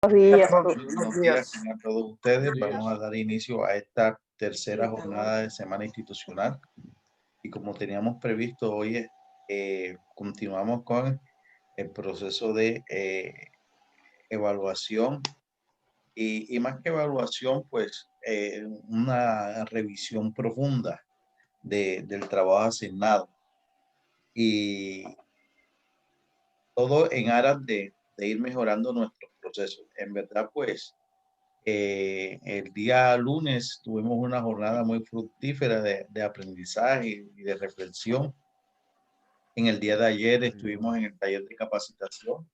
Buenos días, Buenos días a todos ustedes. Vamos a dar inicio a esta tercera jornada de semana institucional. Y como teníamos previsto hoy, continuamos con el proceso de evaluación y más que evaluación, pues una revisión profunda del trabajo asignado. Y todo en aras de ir mejorando nuestros procesos. En verdad, pues, el día lunes tuvimos una jornada muy fructífera de aprendizaje y de reflexión. En el día de ayer estuvimos en el taller de capacitación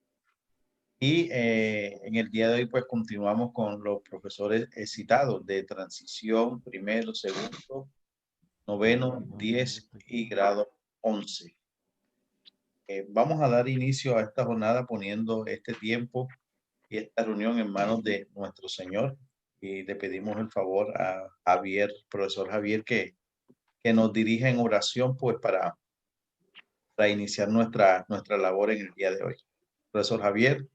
y en el día de hoy pues continuamos con los profesores citados de transición, primero, segundo, noveno, 10 y grado 11. Vamos a dar inicio a esta jornada poniendo este tiempo y esta reunión en manos de nuestro Señor. Y le pedimos el favor a Javier, profesor Javier, que nos dirija en oración pues para iniciar nuestra labor en el día de hoy. Profesor Javier,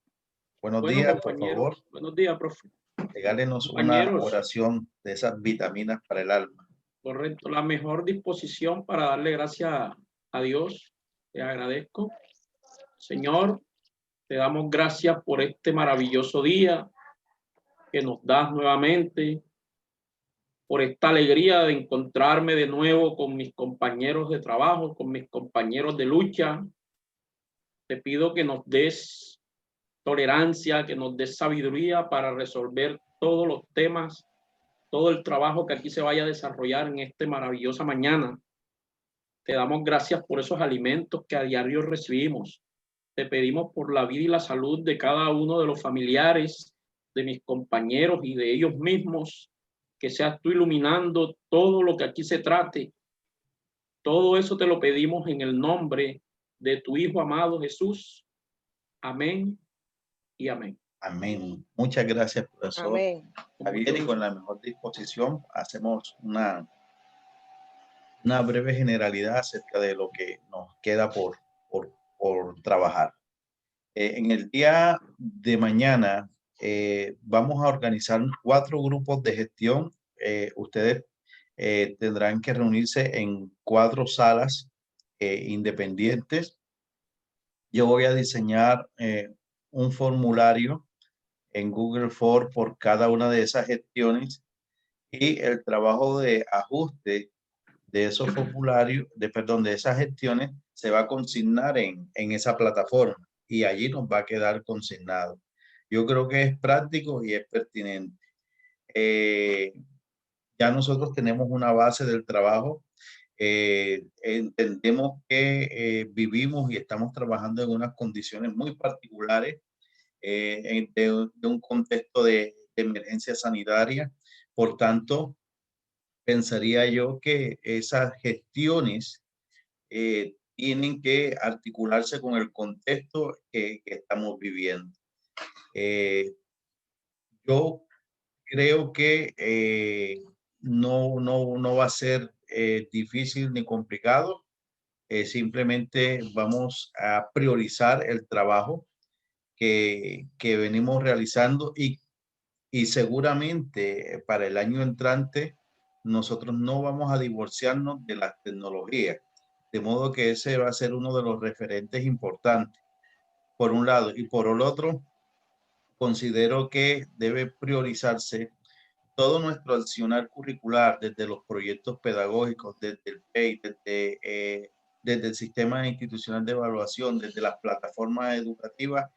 buenos Bueno, días, por compañeros, favor. buenos días, profe. Regálenos una Compañeros, oración de esas vitaminas para el alma. correcto, la mejor disposición para darle gracias a Dios. Te agradezco. Señor, te damos gracias por este maravilloso día que nos das nuevamente, por esta alegría de encontrarme de nuevo con mis compañeros de trabajo, con mis compañeros de lucha. Te pido que nos des tolerancia, que nos des sabiduría para resolver todos los temas, todo el trabajo que aquí se vaya a desarrollar en esta maravillosa mañana. Te damos gracias por esos alimentos que a diario recibimos. Te pedimos por la vida y la salud de cada uno de los familiares, de mis compañeros y de ellos mismos, que seas tú iluminando todo lo que aquí se trate. Todo eso te lo pedimos en el nombre de tu Hijo amado Jesús. Amén y amén. Amén. Muchas gracias, profesor. Amén. Javier, y con la mejor disposición hacemos una breve generalidad acerca de lo que nos queda por trabajar. En el día de mañana vamos a organizar 4 grupos de gestión. Ustedes tendrán que reunirse en 4 salas independientes. Yo voy a diseñar un formulario en Google Form por cada una de esas gestiones y el trabajo de ajuste de esos formularios, de esas gestiones, se va a consignar en esa plataforma y allí nos va a quedar consignado. Yo creo que es práctico y es pertinente. Ya nosotros tenemos una base del trabajo. Entendemos que vivimos y estamos trabajando en unas condiciones muy particulares de un contexto de emergencia sanitaria. Por tanto, pensaría yo que esas gestiones tienen que articularse con el contexto que estamos viviendo. Yo creo que no va a ser difícil ni complicado. Simplemente vamos a priorizar el trabajo que venimos realizando y seguramente para el año entrante nosotros no vamos a divorciarnos de las tecnologías, de modo que ese va a ser uno de los referentes importantes, por un lado. Y por el otro, considero que debe priorizarse todo nuestro accionar curricular, desde los proyectos pedagógicos, desde el PEI, desde el sistema institucional de evaluación, desde las plataformas educativas,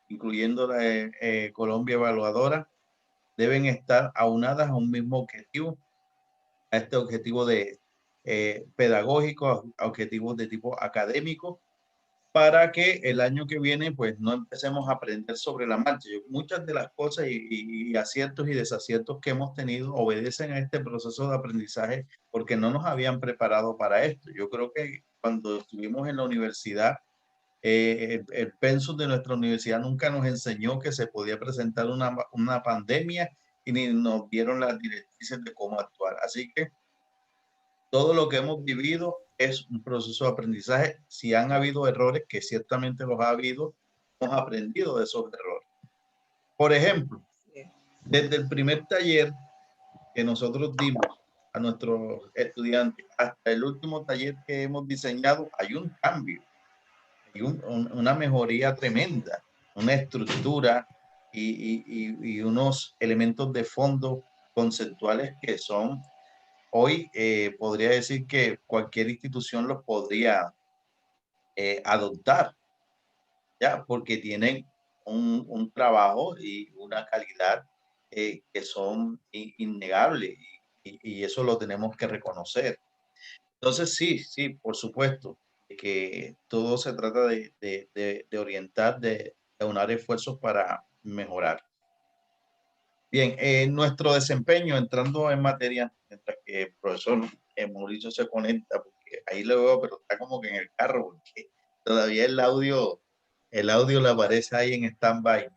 incluyendo la Colombia Evaluadora, deben estar aunadas a un mismo objetivo, a este objetivo de pedagógico, a objetivos de tipo académico, para que el año que viene pues no empecemos a aprender sobre la marcha. Muchas de las cosas y aciertos y desaciertos que hemos tenido obedecen a este proceso de aprendizaje porque no nos habían preparado para esto. Yo creo que cuando estuvimos en la universidad, el pensum de nuestra universidad nunca nos enseñó que se podía presentar una pandemia y ni nos dieron las directrices de cómo actuar. Así que todo lo que hemos vivido es un proceso de aprendizaje. Si han habido errores, que ciertamente los ha habido, hemos aprendido de esos errores. Por ejemplo, Sí. desde el primer taller que nosotros dimos a nuestros estudiantes hasta el último taller que hemos diseñado, hay un cambio, hay una mejoría tremenda, una estructura y unos elementos de fondo conceptuales que son hoy, podría decir que cualquier institución los podría adoptar, ya, porque tienen un trabajo y una calidad que son innegables y eso lo tenemos que reconocer. Entonces, sí, sí, por supuesto, que todo se trata de orientar, de unar esfuerzos para mejorar. Bien, nuestro desempeño, entrando en materia, mientras que el profesor Mauricio se conecta, porque ahí lo veo, pero está como que en el carro, porque todavía el audio le aparece ahí en stand-by.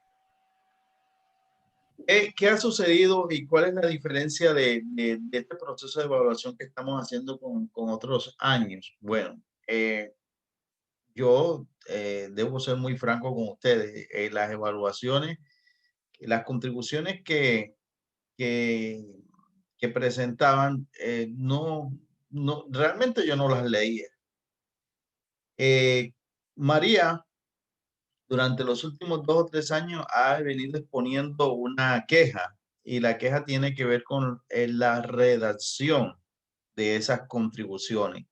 ¿Qué ha sucedido y cuál es la diferencia de este proceso de evaluación que estamos haciendo con otros años? Bueno, yo debo ser muy franco con ustedes. Las evaluaciones, las contribuciones que, que presentaban, realmente yo no las leía. María, durante los últimos 2 o 3 años, ha venido exponiendo una queja y la queja tiene que ver con la redacción de esas contribuciones.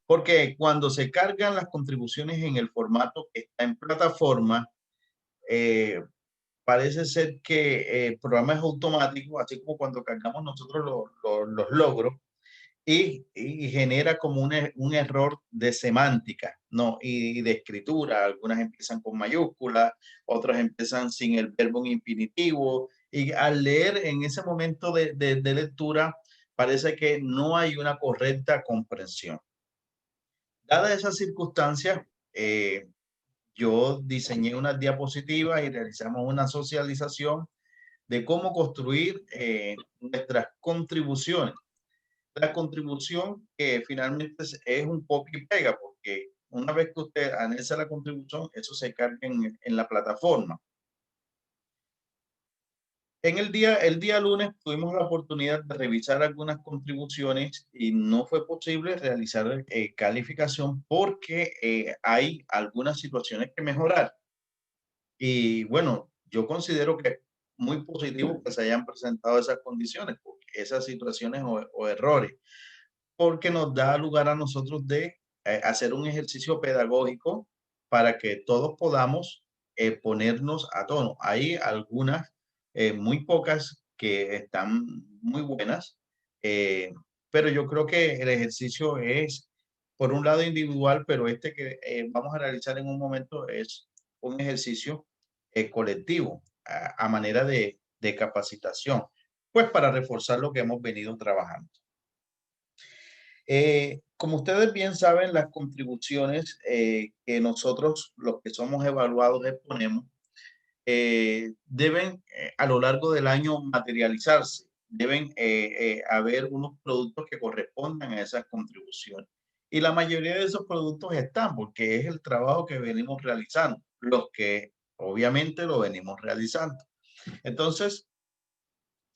Porque cuando se cargan las contribuciones en el formato que está en plataforma, eh, parece ser que el programa es automático, así como cuando cargamos nosotros los logros, y genera como un error de semántica, ¿no? Y de escritura. Algunas empiezan con mayúsculas, otras empiezan sin el verbo en infinitivo, y al leer en ese momento de lectura, parece que no hay una correcta comprensión. Dadas esas circunstancias, yo diseñé unas diapositivas y realizamos una socialización de cómo construir nuestras contribuciones. La contribución que finalmente es un copia y pega, porque una vez que usted anexa la contribución, eso se carga en la plataforma. El día lunes tuvimos la oportunidad de revisar algunas contribuciones y no fue posible realizar calificación porque hay algunas situaciones que mejorar. Y bueno, yo considero que es muy positivo que se hayan presentado esas condiciones, porque esas situaciones o errores, porque nos da lugar a nosotros de hacer un ejercicio pedagógico para que todos podamos ponernos a tono. Hay algunas, muy pocas, que están muy buenas, eh, pero yo creo que el ejercicio es, por un lado, individual, pero este que vamos a realizar en un momento es un ejercicio colectivo a manera de capacitación, pues para reforzar lo que hemos venido trabajando. Como ustedes bien saben, las contribuciones que nosotros, los que somos evaluados, exponemos, deben a lo largo del año materializarse. Deben haber unos productos que correspondan a esas contribuciones. Y la mayoría de esos productos están, porque es el trabajo que venimos realizando, los que obviamente lo venimos realizando. Entonces,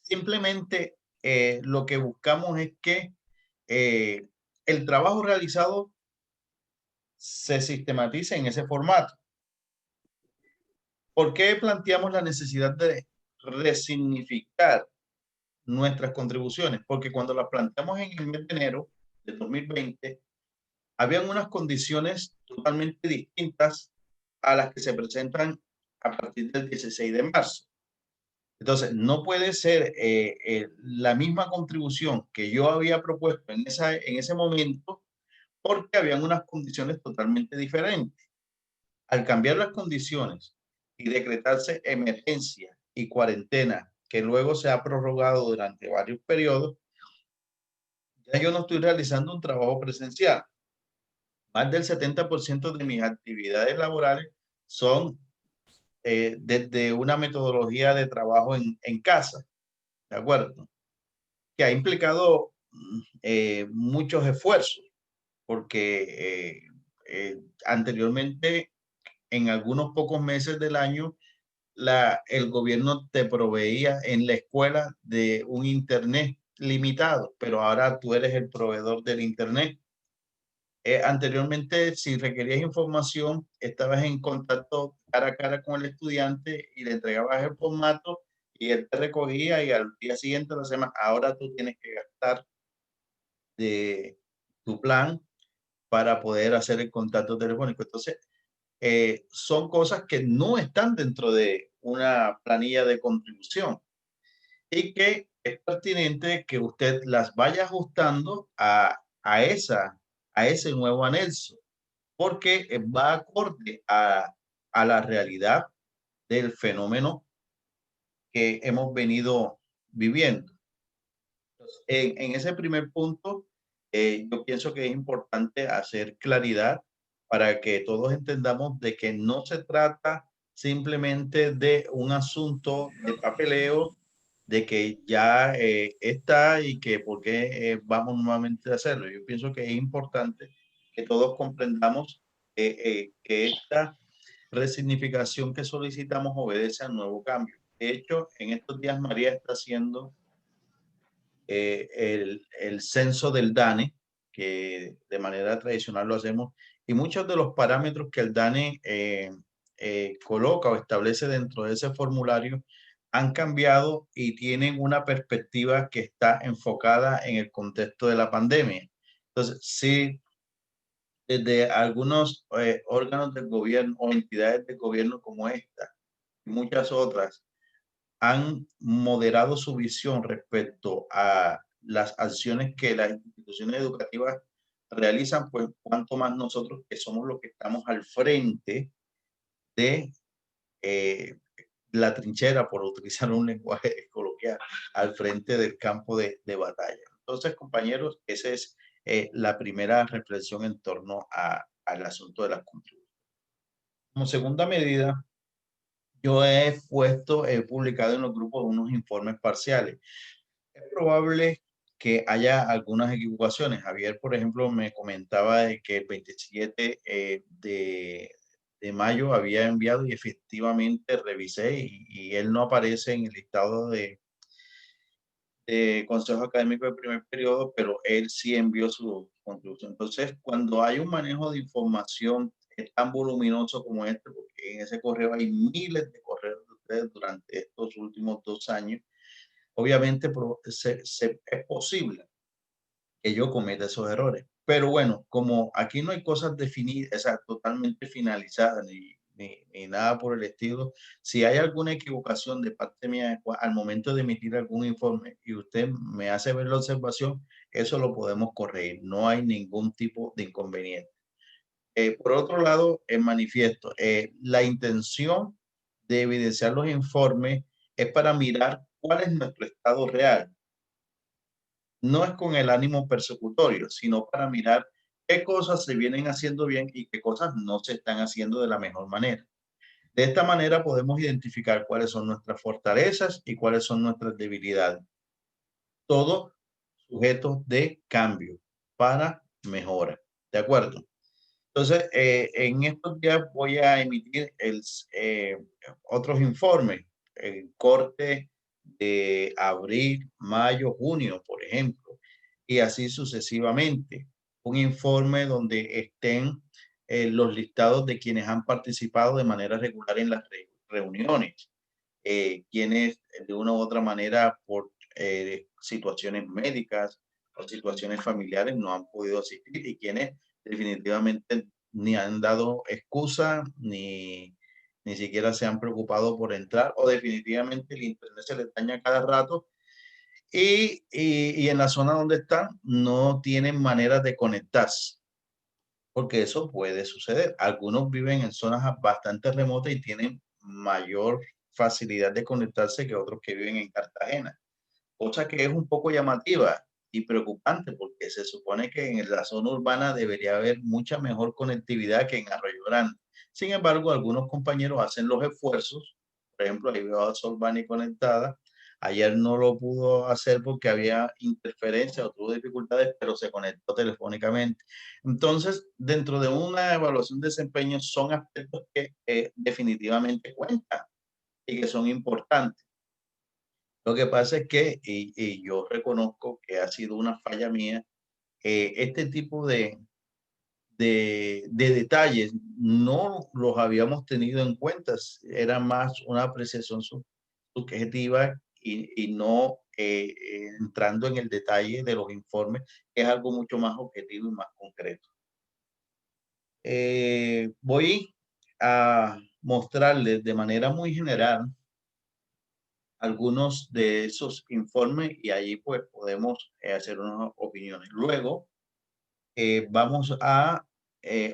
simplemente lo que buscamos es que eh, el trabajo realizado se sistematice en ese formato. ¿Por qué planteamos la necesidad de resignificar nuestras contribuciones? Porque cuando las planteamos en el mes de enero de 2020, habían unas condiciones totalmente distintas a las que se presentan a partir del 16 de marzo. Entonces, no puede ser la misma contribución que yo había propuesto en ese momento, porque habían unas condiciones totalmente diferentes. Al cambiar las condiciones y decretarse emergencia y cuarentena, que luego se ha prorrogado durante varios periodos, ya yo no estoy realizando un trabajo presencial. Más del 70% de mis actividades laborales son desde una metodología de trabajo en casa, ¿de acuerdo? Que ha implicado muchos esfuerzos, porque anteriormente, en algunos pocos meses del año, el gobierno te proveía en la escuela de un internet limitado, pero ahora tú eres el proveedor del internet. Anteriormente, si requerías información, estabas en contacto cara a cara con el estudiante y le entregabas el formato y él te recogía y al día siguiente lo hacemos. Ahora tú tienes que gastar de tu plan para poder hacer el contacto telefónico. Entonces, son cosas que no están dentro de una planilla de contribución y que es pertinente que usted las vaya ajustando a ese nuevo anexo, porque va acorde a la realidad del fenómeno que hemos venido viviendo. En ese primer punto, yo pienso que es importante hacer claridad para que todos entendamos de que no se trata simplemente de un asunto de papeleo, de que ya está y que por qué vamos nuevamente a hacerlo. Yo pienso que es importante que todos comprendamos que esta resignificación que solicitamos obedece al nuevo cambio. De hecho, en estos días María está haciendo el censo del DANE, que de manera tradicional lo hacemos, y muchos de los parámetros que el DANE coloca o establece dentro de ese formulario han cambiado y tienen una perspectiva que está enfocada en el contexto de la pandemia. Entonces, sí, desde algunos órganos del gobierno o entidades del gobierno como esta y muchas otras, han moderado su visión respecto a las acciones que las instituciones educativas realizan, pues cuanto más nosotros que somos los que estamos al frente de eh, la trinchera, por utilizar un lenguaje coloquial, al frente del campo de batalla. Entonces, compañeros, esa es la primera reflexión en torno al asunto de las contribuciones. Como segunda medida, yo he publicado en los grupos unos informes parciales. Es probable que haya algunas equivocaciones. Javier, por ejemplo, me comentaba de que el 27 de mayo había enviado y efectivamente revisé y él no aparece en el listado de Consejo Académico de primer periodo, pero él sí envió su contribución. Entonces, cuando hay un manejo de información tan voluminoso como este, porque en ese correo hay miles de correos de ustedes durante estos últimos 2 años, obviamente es posible que yo cometa esos errores. Pero bueno, como aquí no hay cosas definidas, o sea, totalmente finalizadas ni nada por el estilo, si hay alguna equivocación de parte mía al momento de emitir algún informe y usted me hace ver la observación, eso lo podemos corregir. No hay ningún tipo de inconveniente. Por otro lado, el manifiesto, la intención de evidenciar los informes es para mirar cuál es nuestro estado real. No es con el ánimo persecutorio, sino para mirar qué cosas se vienen haciendo bien y qué cosas no se están haciendo de la mejor manera. De esta manera podemos identificar cuáles son nuestras fortalezas y cuáles son nuestras debilidades. Todo sujeto de cambio para mejora. ¿De acuerdo? Entonces, en estos días voy a emitir otros informes, el corte de abril, mayo, junio, por ejemplo, y así sucesivamente. Un informe donde estén los listados de quienes han participado de manera regular en las reuniones, quienes de una u otra manera por situaciones médicas o situaciones familiares no han podido asistir y quienes definitivamente ni han dado excusa ni siquiera se han preocupado por entrar o definitivamente el internet se les daña cada rato y en la zona donde están no tienen manera de conectarse, porque eso puede suceder. Algunos viven en zonas bastante remotas y tienen mayor facilidad de conectarse que otros que viven en Cartagena, cosa que es un poco llamativa y preocupante porque se supone que en la zona urbana debería haber mucha mejor conectividad que en Arroyo Grande. Sin embargo, algunos compañeros hacen los esfuerzos. Por ejemplo, ahí veo a Solvani conectada. Ayer no lo pudo hacer porque había interferencia o tuvo dificultades, pero se conectó telefónicamente. Entonces, dentro de una evaluación de desempeño son aspectos que definitivamente cuentan. y que son importantes. Lo que pasa es que, y yo reconozco que ha sido una falla mía, este tipo de detalles no los habíamos tenido en cuenta, era más una apreciación subjetiva y no entrando en el detalle de los informes, que es algo mucho más objetivo y más concreto. Voy a mostrarles de manera muy general algunos de esos informes y allí pues podemos hacer unas opiniones. Luego vamos a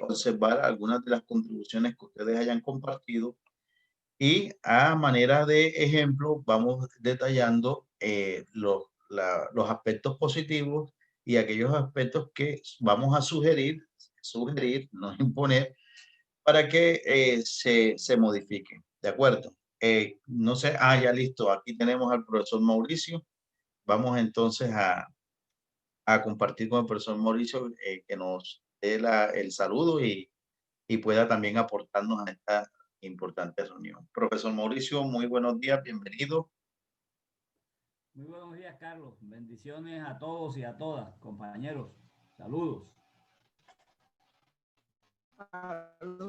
observar algunas de las contribuciones que ustedes hayan compartido y a manera de ejemplo vamos detallando los aspectos positivos y aquellos aspectos que vamos a sugerir, no imponer, para que se modifiquen. ¿De acuerdo? No sé, ya listo, aquí tenemos al profesor Mauricio. Vamos entonces a compartir con el profesor Mauricio que nos dé el saludo y pueda también aportarnos a esta importante reunión. Profesor Mauricio, muy buenos días, bienvenido. Muy buenos días, Carlos. Bendiciones a todos y a todas, compañeros. Saludos.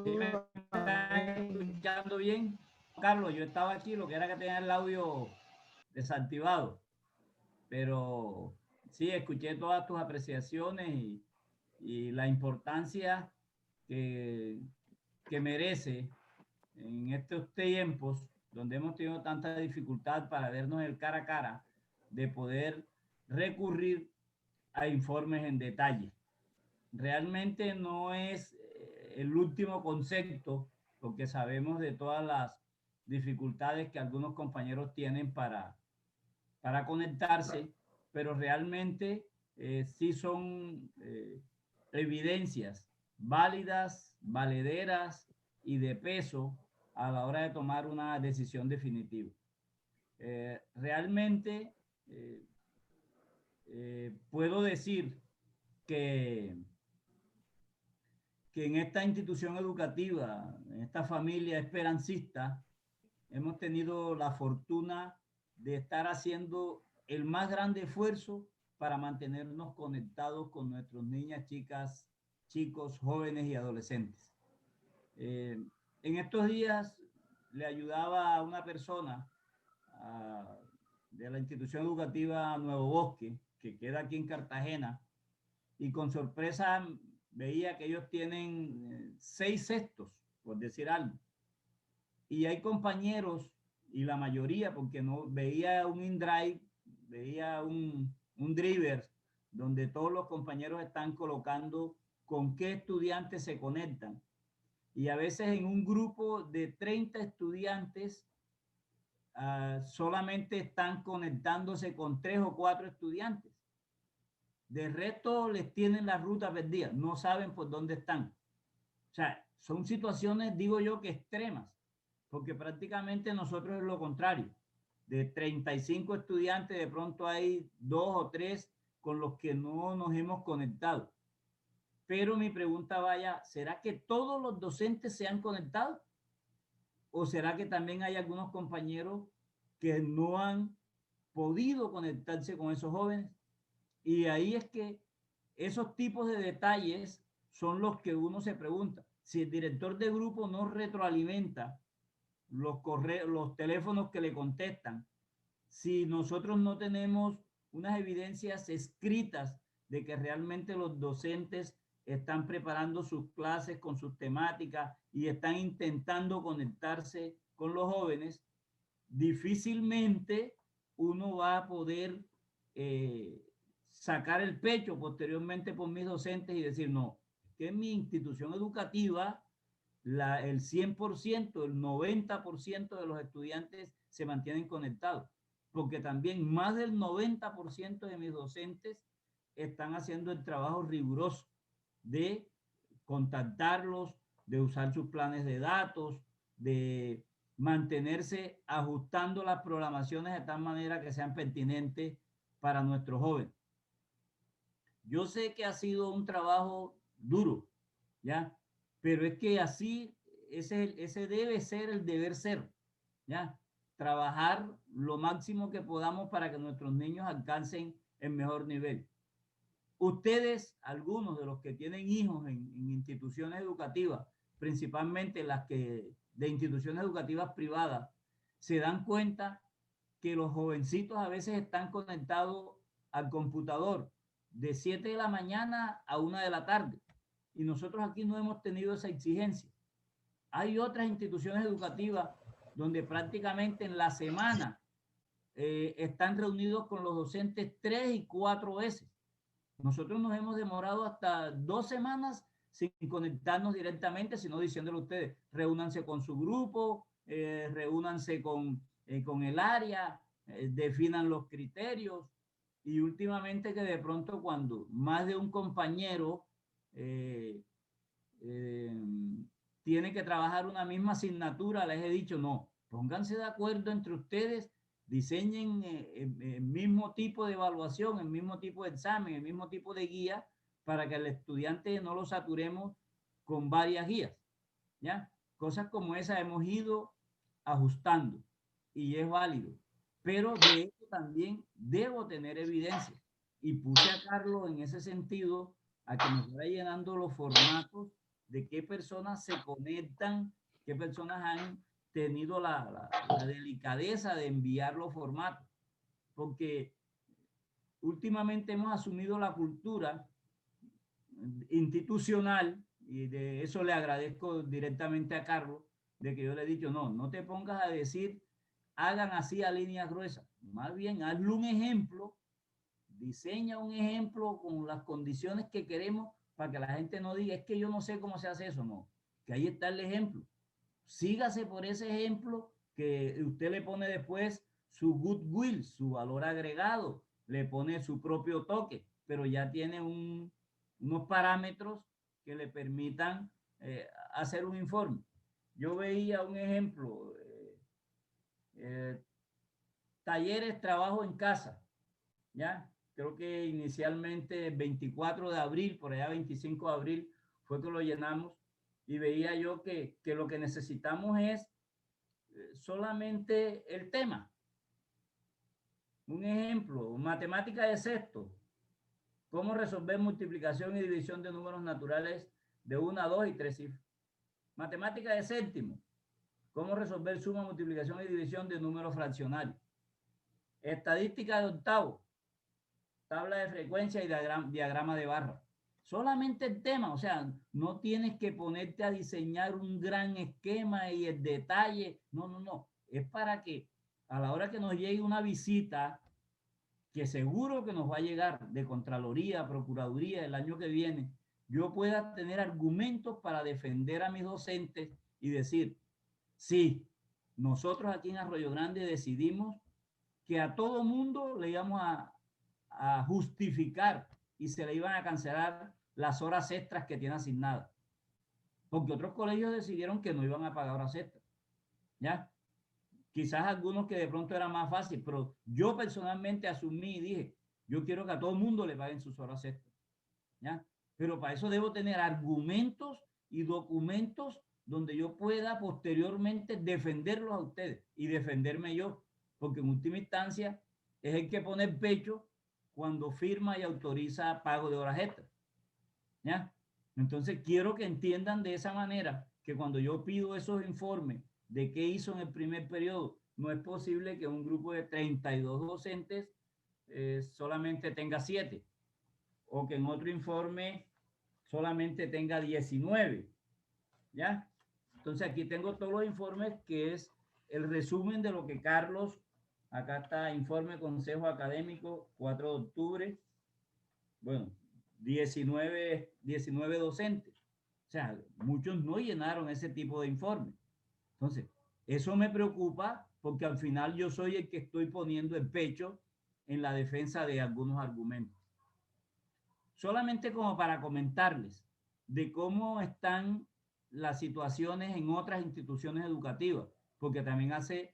¿Sí me están escuchando bien? Carlos, yo estaba aquí, lo que era que tenía el audio desactivado, pero sí, escuché todas tus apreciaciones y la importancia que, que merece en estos tiempos donde hemos tenido tanta dificultad para vernos el cara a cara, de poder recurrir a informes en detalle. Realmente no es el último concepto, porque sabemos de todas las dificultades que algunos compañeros tienen para conectarse, pero realmente sí son evidencias válidas, valederas y de peso a la hora de tomar una decisión definitiva. Realmente puedo decir que, que en esta institución educativa, en esta familia esperancista, hemos tenido la fortuna de estar haciendo el más grande esfuerzo para mantenernos conectados con nuestras niñas, chicas, chicos, jóvenes y adolescentes. En estos días le ayudaba a una persona de la institución educativa Nuevo Bosque, que queda aquí en Cartagena, y con sorpresa veía que ellos tienen 6 cestos, por decir algo. Y hay compañeros, y la mayoría, porque no veía un InDrive, veía un driver, donde todos los compañeros están colocando con qué estudiantes se conectan. Y a veces en un grupo de 30 estudiantes, solamente están conectándose con 3 o 4 estudiantes. De resto les tienen la ruta perdida, no saben por dónde están. O sea, son situaciones, digo yo, que extremas, porque prácticamente nosotros es lo contrario. De 35 estudiantes, de pronto hay 2 o 3 con los que no nos hemos conectado. Pero mi pregunta vaya, ¿será que todos los docentes se han conectado? ¿O será que también hay algunos compañeros que no han podido conectarse con esos jóvenes? Y ahí es que esos tipos de detalles son los que uno se pregunta. Si el director de grupo no retroalimenta los correos, los teléfonos que le contestan, si nosotros no tenemos unas evidencias escritas de que realmente los docentes están preparando sus clases con sus temáticas y están intentando conectarse con los jóvenes, difícilmente uno va a poder sacar el pecho posteriormente por mis docentes y decir, no, que en mi institución educativa el 100%, el 90% de los estudiantes se mantienen conectados, porque también más del 90% de mis docentes están haciendo el trabajo riguroso de contactarlos, de usar sus planes de datos, de mantenerse ajustando las programaciones de tal manera que sean pertinentes para nuestros jóvenes. Yo sé que ha sido un trabajo duro, ¿ya? Pero es que así, ese debe ser el deber ser, ¿ya? trabajar lo máximo que podamos para que nuestros niños alcancen el mejor nivel. Ustedes, algunos de los que tienen hijos en instituciones educativas, principalmente las que de instituciones educativas privadas, se dan cuenta que los jovencitos a veces están conectados al computador de 7 de la mañana a 1 de la tarde. Y nosotros aquí no hemos tenido esa exigencia. Hay otras instituciones educativas donde prácticamente en la semana están reunidos con los docentes 3 y 4 veces. Nosotros nos hemos demorado hasta 2 semanas sin conectarnos directamente, sino diciéndole a ustedes, reúnanse con su grupo, reúnanse con el área, definan los criterios. Y últimamente que de pronto cuando más de un compañero tiene que trabajar una misma asignatura, les he dicho, no, pónganse de acuerdo entre ustedes, diseñen el mismo tipo de evaluación, el mismo tipo de examen, el mismo tipo de guía, para que al estudiante no lo saturemos con varias guías, ¿ya? Cosas como esa hemos ido ajustando y es válido, pero de eso también debo tener evidencia. Y puse a Carlos en ese sentido a que nos vaya llenando los formatos de qué personas se conectan, qué personas han tenido la delicadeza de enviar los formatos, porque últimamente hemos asumido la cultura institucional, y de eso le agradezco directamente a Carlos, de que yo le he dicho, no, no te pongas a decir, hagan así a líneas gruesas, más bien hazle un ejemplo, diseña un ejemplo con las condiciones que queremos para que la gente no diga, es que yo no sé cómo se hace eso, no, que ahí está el ejemplo. Sígase por ese ejemplo que usted le pone después su goodwill, su valor agregado, le pone su propio toque, pero ya tiene unos parámetros que le permitan hacer un informe. Yo veía un ejemplo, talleres, trabajo en casa, ¿ya? Creo que inicialmente el 24 de abril, por allá 25 de abril, fue que lo llenamos y veía yo que lo que necesitamos es solamente el tema. Un ejemplo, matemática de sexto. ¿Cómo resolver multiplicación y división de números naturales de 1 a 2 y 3 cifras? Matemática de séptimo. ¿Cómo resolver suma, multiplicación y división de números fraccionarios? Estadística de octavo. Tabla de frecuencia y diagrama de barra. Solamente el tema, o sea, no tienes que ponerte a diseñar un gran esquema y el detalle. No, no, no. Es para que a la hora que nos llegue una visita, que seguro que nos va a llegar de Contraloría, Procuraduría el año que viene, yo pueda tener argumentos para defender a mis docentes y decir, sí, nosotros aquí en Arroyo Grande decidimos que a todo mundo le íbamos a justificar y se le iban a cancelar las horas extras que tiene asignadas. Porque otros colegios decidieron que no iban a pagar horas extras. ¿Ya? Quizás algunos que de pronto era más fácil, pero yo personalmente asumí y dije, yo quiero que a todo el mundo le paguen sus horas extras, ¿ya? Pero para eso debo tener argumentos y documentos donde yo pueda posteriormente defenderlos a ustedes y defenderme yo, porque en última instancia es el que pone el pecho cuando firma y autoriza pago de horas extras, ¿ya? Entonces quiero que entiendan de esa manera que cuando yo pido esos informes de qué hizo en el primer periodo, no es posible que un grupo de 32 docentes solamente tenga 7 o que en otro informe solamente tenga 19, ¿ya? Entonces aquí tengo todos los informes que es el resumen de lo que Carlos, acá está informe Consejo Académico 4 de octubre, bueno, 19 docentes. O sea, muchos no llenaron ese tipo de informe. Entonces, eso me preocupa porque al final yo soy el que estoy poniendo el pecho en la defensa de algunos argumentos. Solamente como para comentarles de cómo están las situaciones en otras instituciones educativas, porque también hace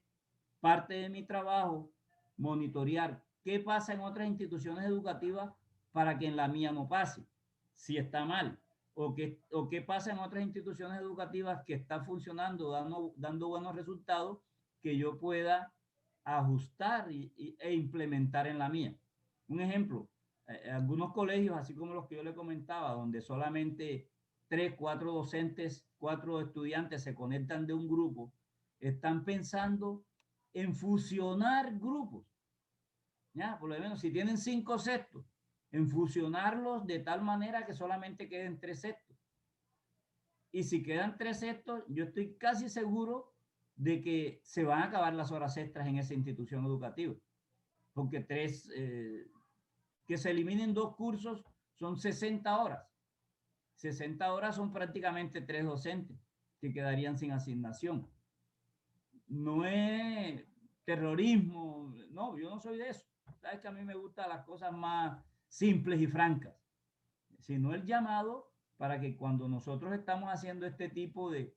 parte de mi trabajo monitorear qué pasa en otras instituciones educativas para que en la mía no pase, si está mal, o qué pasa en otras instituciones educativas que está funcionando, dando buenos resultados, que yo pueda ajustar e implementar en la mía. Un ejemplo, algunos colegios, así como los que yo le comentaba, donde solamente 3, 4 docentes, 4 estudiantes se conectan de un grupo, están pensando en fusionar grupos. Ya, por lo menos si tienen 5 sextos, en fusionarlos de tal manera que solamente queden 3 sextos. Y si quedan 3 sextos, yo estoy casi seguro de que se van a acabar las horas extras en esa institución educativa. Porque que se eliminen 2 cursos son 60 horas. 60 horas son prácticamente 3 docentes que quedarían sin asignación. No es terrorismo, no, yo no soy de eso. Sabes que a mí me gustan las cosas más simples y francas, sino el llamado para que cuando nosotros estamos haciendo este tipo de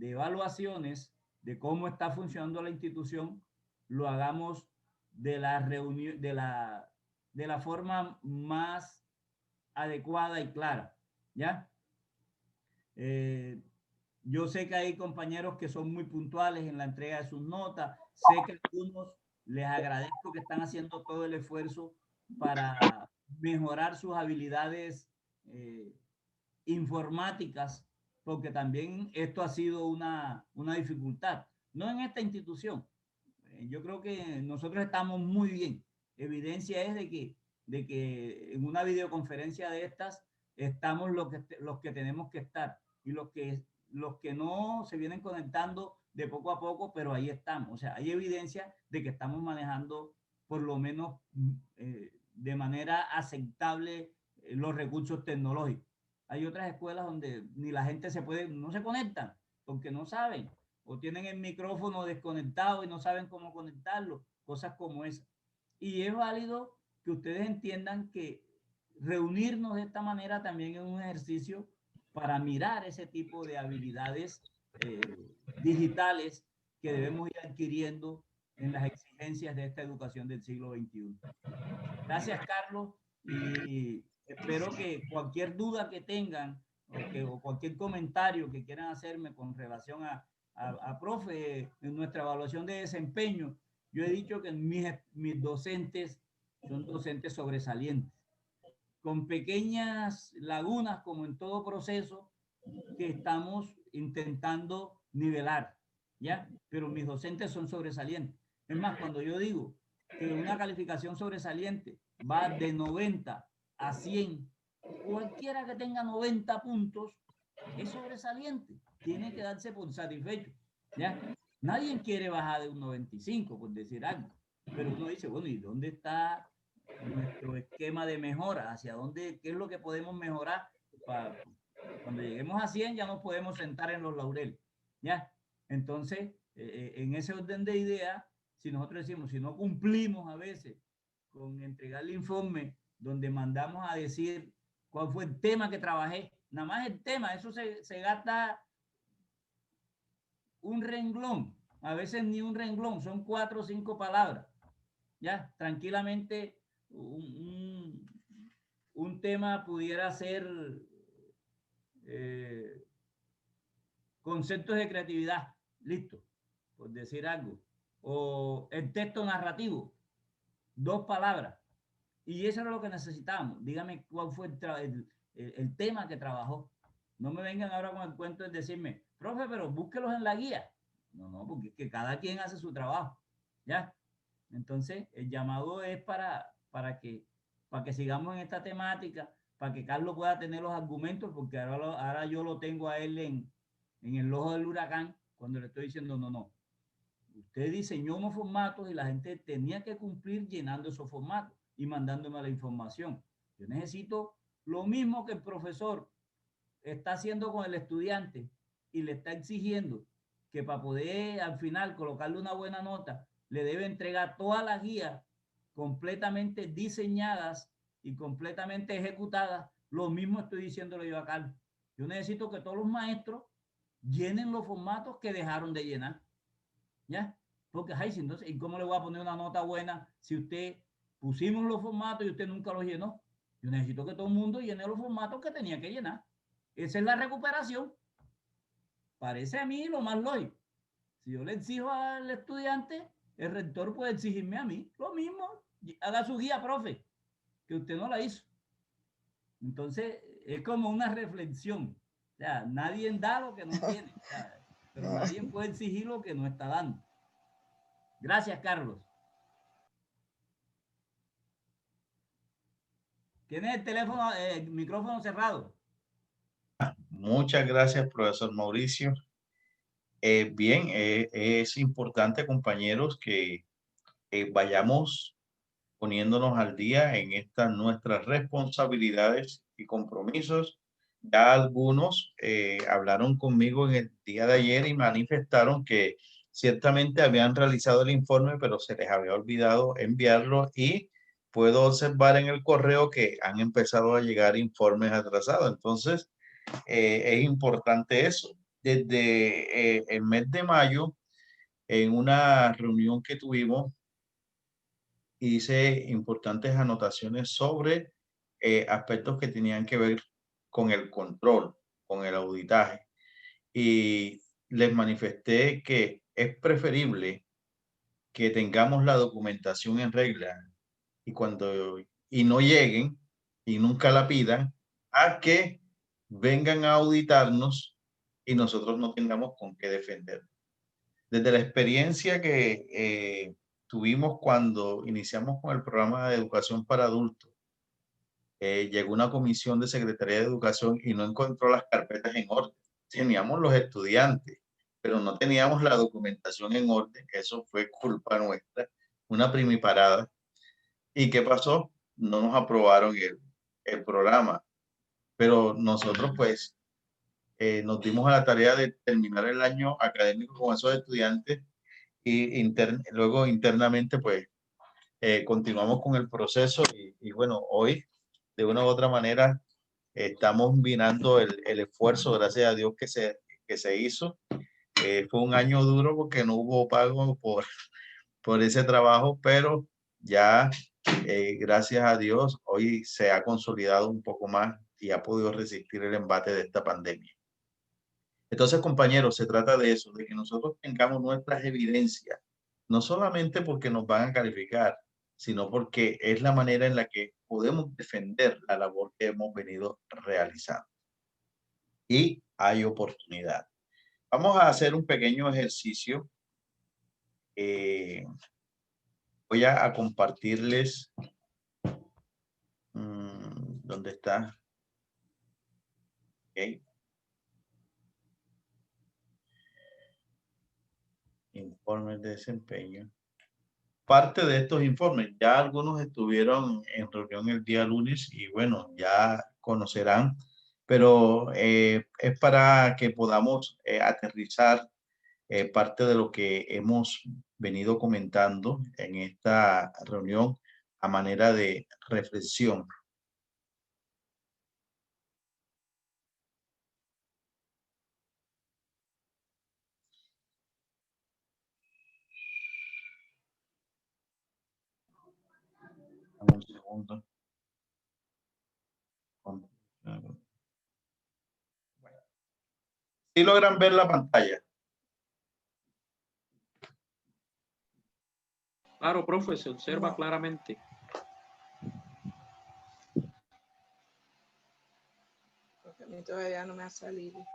evaluaciones de cómo está funcionando la institución, lo hagamos de la reunión, de la forma más adecuada y clara, ¿ya? Yo sé que hay compañeros que son muy puntuales en la entrega de sus notas, sé que algunos les agradezco que están haciendo todo el esfuerzo para mejorar sus habilidades informáticas, porque también esto ha sido una dificultad, no en esta institución. Yo creo que nosotros estamos muy bien. Evidencia es de que en una videoconferencia de estas estamos los que tenemos que estar y los que no se vienen conectando de poco a poco, pero ahí estamos. O sea, hay evidencia de que estamos manejando por lo menos de manera aceptable los recursos tecnológicos. Hay otras escuelas donde ni la gente no se conectan porque no saben o tienen el micrófono desconectado y no saben cómo conectarlo, cosas como esas. Y es válido que ustedes entiendan que reunirnos de esta manera también es un ejercicio para mirar ese tipo de habilidades digitales que debemos ir adquiriendo en las exigencias de esta educación del siglo XXI. Gracias, Carlos, y espero que cualquier duda que tengan o cualquier comentario que quieran hacerme con relación a profe, en nuestra evaluación de desempeño, yo he dicho que mis docentes son docentes sobresalientes, con pequeñas lagunas como en todo proceso que estamos intentando nivelar, ¿ya? Pero mis docentes son sobresalientes. Es más, cuando yo digo que una calificación sobresaliente va de 90 a 100, cualquiera que tenga 90 puntos es sobresaliente, tiene que darse por satisfecho, ¿ya? Nadie quiere bajar de un 95, por decir algo, pero uno dice, bueno, ¿y dónde está nuestro esquema de mejora? ¿Hacia dónde? ¿Qué es lo que podemos mejorar? Cuando lleguemos a 100 ya nos podemos sentar en los laureles, ¿ya? Entonces, en ese orden de ideas, si nosotros decimos, si no cumplimos a veces con entregar el informe donde mandamos a decir cuál fue el tema que trabajé, nada más el tema, eso se gasta un renglón, a veces ni un renglón, son 4 o 5 palabras, ya, tranquilamente un tema pudiera ser conceptos de creatividad, listo, por decir algo, o el texto narrativo, 2 palabras, y eso era lo que necesitábamos. Dígame cuál fue el tema que trabajó. No me vengan ahora con el cuento de decirme, profe, pero búsquelos en la guía. No, porque es que cada quien hace su trabajo, ¿ya? Entonces, el llamado es para que sigamos en esta temática, para que Carlos pueda tener los argumentos, porque ahora yo lo tengo a él en el ojo del huracán, cuando le estoy diciendo, no, usted diseñó unos formatos y la gente tenía que cumplir llenando esos formatos y mandándome la información. Yo necesito lo mismo que el profesor está haciendo con el estudiante y le está exigiendo que para poder al final colocarle una buena nota, le debe entregar todas las guías completamente diseñadas y completamente ejecutadas. Lo mismo estoy diciéndole yo a Carlos. Yo necesito que todos los maestros llenen los formatos que dejaron de llenar, ¿ya? Porque, ay, entonces, ¿y cómo le voy a poner una nota buena si usted pusimos los formatos y usted nunca los llenó? Yo necesito que todo el mundo llene los formatos que tenía que llenar. Esa es la recuperación. Parece a mí lo más lógico. Si yo le exijo al estudiante el rector puede exigirme a mí lo mismo. Haga su guía, profe, que usted no la hizo. Entonces, es como una reflexión. O sea, nadie da lo que no tiene, o sea, pero nadie puede exigir lo que no está dando. Gracias, Carlos. ¿Tienes el teléfono, el micrófono cerrado? Muchas gracias, profesor Mauricio. Bien, es importante, compañeros, que vayamos poniéndonos al día en estas nuestras responsabilidades y compromisos. Ya algunos hablaron conmigo en el día de ayer y manifestaron que ciertamente habían realizado el informe, pero se les había olvidado enviarlo, y puedo observar en el correo que han empezado a llegar informes atrasados. Entonces, es importante eso. Desde el mes de mayo, en una reunión que tuvimos, hice importantes anotaciones sobre aspectos que tenían que ver con el control, con el auditaje, y les manifesté que es preferible que tengamos la documentación en regla y no lleguen y nunca la pidan, a que vengan a auditarnos y nosotros no tengamos con qué defender. Desde la experiencia que tuvimos cuando iniciamos con el programa de educación para adultos, llegó una comisión de Secretaría de Educación y no encontró las carpetas en orden. Teníamos los estudiantes, pero no teníamos la documentación en orden. Eso fue culpa nuestra, una primiparada. ¿Y qué pasó? No nos aprobaron el programa, pero nosotros pues nos dimos a la tarea de terminar el año académico con esos estudiantes, y luego internamente pues continuamos con el proceso, y bueno, hoy de una u otra manera estamos mirando el esfuerzo, gracias a Dios, que se hizo. Fue un año duro porque no hubo pago por ese trabajo, pero ya gracias a Dios hoy se ha consolidado un poco más y ha podido resistir el embate de esta pandemia. Entonces, compañeros, se trata de eso, de que nosotros tengamos nuestras evidencias, no solamente porque nos van a calificar, sino porque es la manera en la que podemos defender la labor que hemos venido realizando. Y hay oportunidad. Vamos a hacer un pequeño ejercicio. Voy a compartirles. ¿Dónde está? Okay. Informes de desempeño. Parte de estos informes, ya algunos estuvieron en reunión el día lunes y bueno, ya conocerán, pero es para que podamos aterrizar parte de lo que hemos venido comentando en esta reunión a manera de reflexión. Un segundo. ¿Sí logran ver la pantalla? Claro, profe, se observa No. claramente. Porque a mí todavía no me ha salido.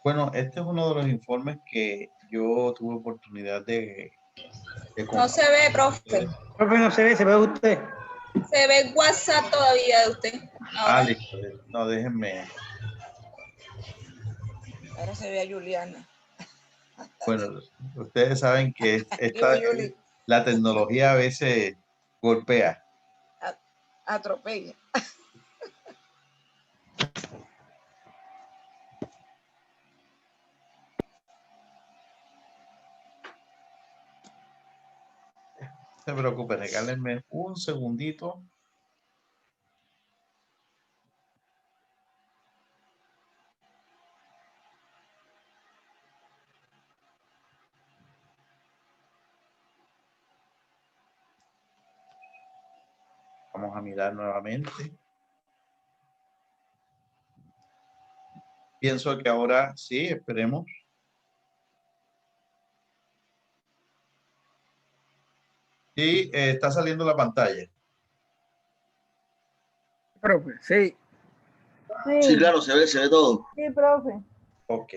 Bueno, este es uno de los informes que yo tuve oportunidad de No se ve, profe. Profe, no se ve usted. Se ve WhatsApp todavía de usted. Ahora. listo. No, déjenme. Ahora se ve a Juliana. Bueno, ustedes saben que Digo, Juli, la tecnología a veces golpea. atropella. No se preocupe, regálenme un segundito. Vamos a mirar nuevamente. Pienso que ahora sí, esperemos. Y está saliendo la pantalla. Profe, sí. Sí, claro, se ve todo. Sí, profe. Ok.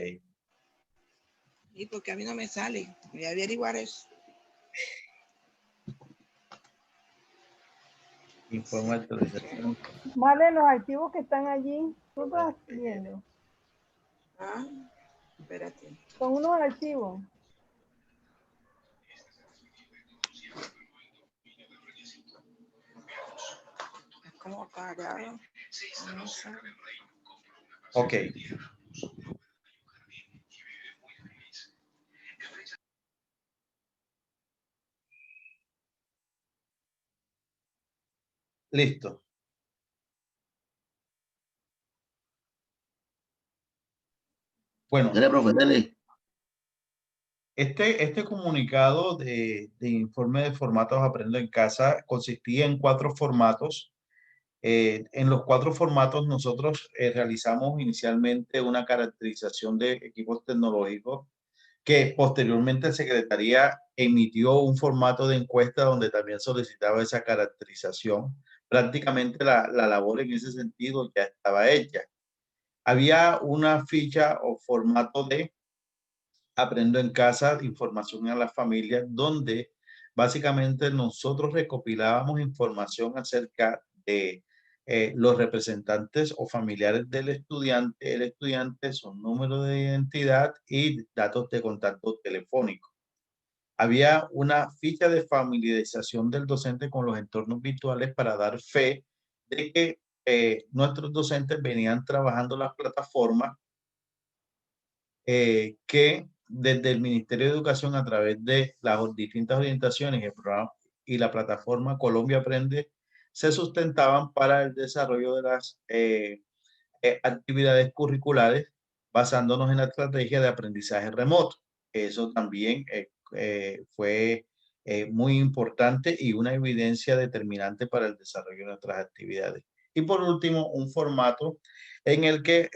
Y porque a mí no me sale. Voy a averiguar eso. Informe de actualización. Vale, los archivos que están allí, tú estás viendo. Ah, espérate. Son unos archivos. Es como apagado. No sé. Ok. Listo. Bueno, Dale, profe, dale. este comunicado de informe de formatos Aprendo en Casa consistía en 4 formatos. En los 4 formatos nosotros realizamos inicialmente una caracterización de equipos tecnológicos que posteriormente Secretaría emitió un formato de encuesta donde también solicitaba esa caracterización. Prácticamente la labor en ese sentido ya estaba hecha. Había una ficha o formato de Aprendo en Casa, información a las familias, donde básicamente nosotros recopilábamos información acerca de los representantes o familiares del estudiante, el estudiante, su número de identidad y datos de contacto telefónico. Había una ficha de familiarización del docente con los entornos virtuales para dar fe de que nuestros docentes venían trabajando las plataformas que desde el Ministerio de Educación a través de las distintas orientaciones y el programa y la plataforma Colombia Aprende se sustentaban para el desarrollo de las actividades curriculares basándonos en la estrategia de aprendizaje remoto. Eso también fue muy importante y una evidencia determinante para el desarrollo de nuestras actividades. Y por último, un formato en el que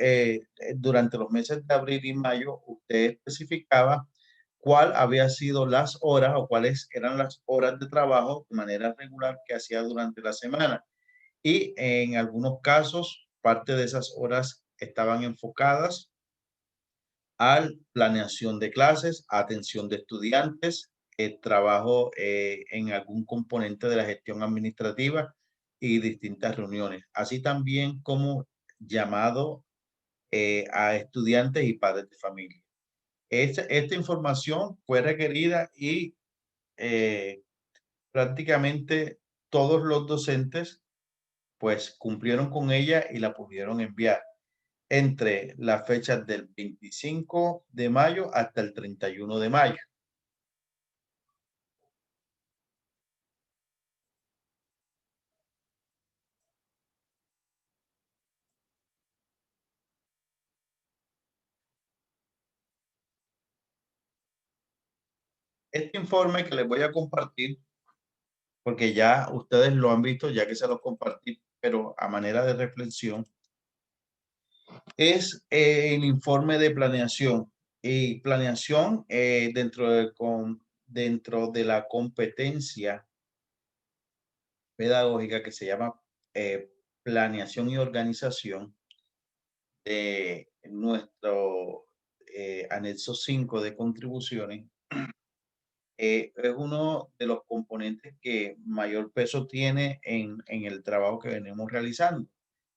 durante los meses de abril y mayo usted especificaba cuál había sido las horas o cuáles eran las horas de trabajo de manera regular que hacía durante la semana. Y en algunos casos, parte de esas horas estaban enfocadas a planeación de clases, atención de estudiantes, trabajo en algún componente de la gestión administrativa y distintas reuniones, así también como llamado a estudiantes y padres de familia. Esta información fue requerida y prácticamente todos los docentes pues cumplieron con ella y la pudieron enviar entre las fechas del 25 de mayo hasta el 31 de mayo. Este informe que les voy a compartir, porque ya ustedes lo han visto, ya que se los compartí, pero a manera de reflexión, es el informe de planeación. Y planeación dentro de la competencia pedagógica que se llama planeación y organización de nuestro anexo 5 de contribuciones. Es uno de los componentes que mayor peso tiene en el trabajo que venimos realizando,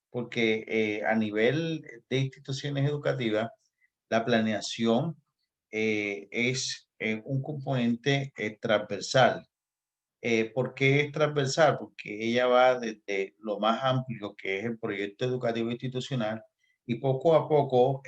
porque a nivel de instituciones educativas, la planeación es un componente transversal. ¿Por qué es transversal? Porque ella va desde lo más amplio, que es el proyecto educativo institucional, y poco a poco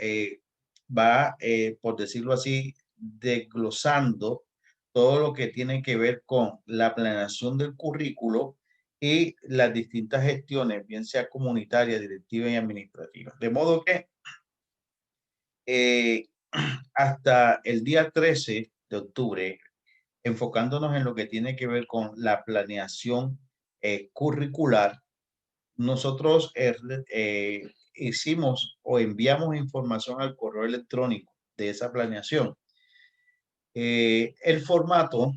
va, por decirlo así, desglosando todo lo que tiene que ver con la planeación del currículo y las distintas gestiones, bien sea comunitaria, directiva y administrativa. De modo que eh, hasta el día 13 de octubre, enfocándonos en lo que tiene que ver con la planeación curricular, nosotros hicimos o enviamos información al correo electrónico de esa planeación, el formato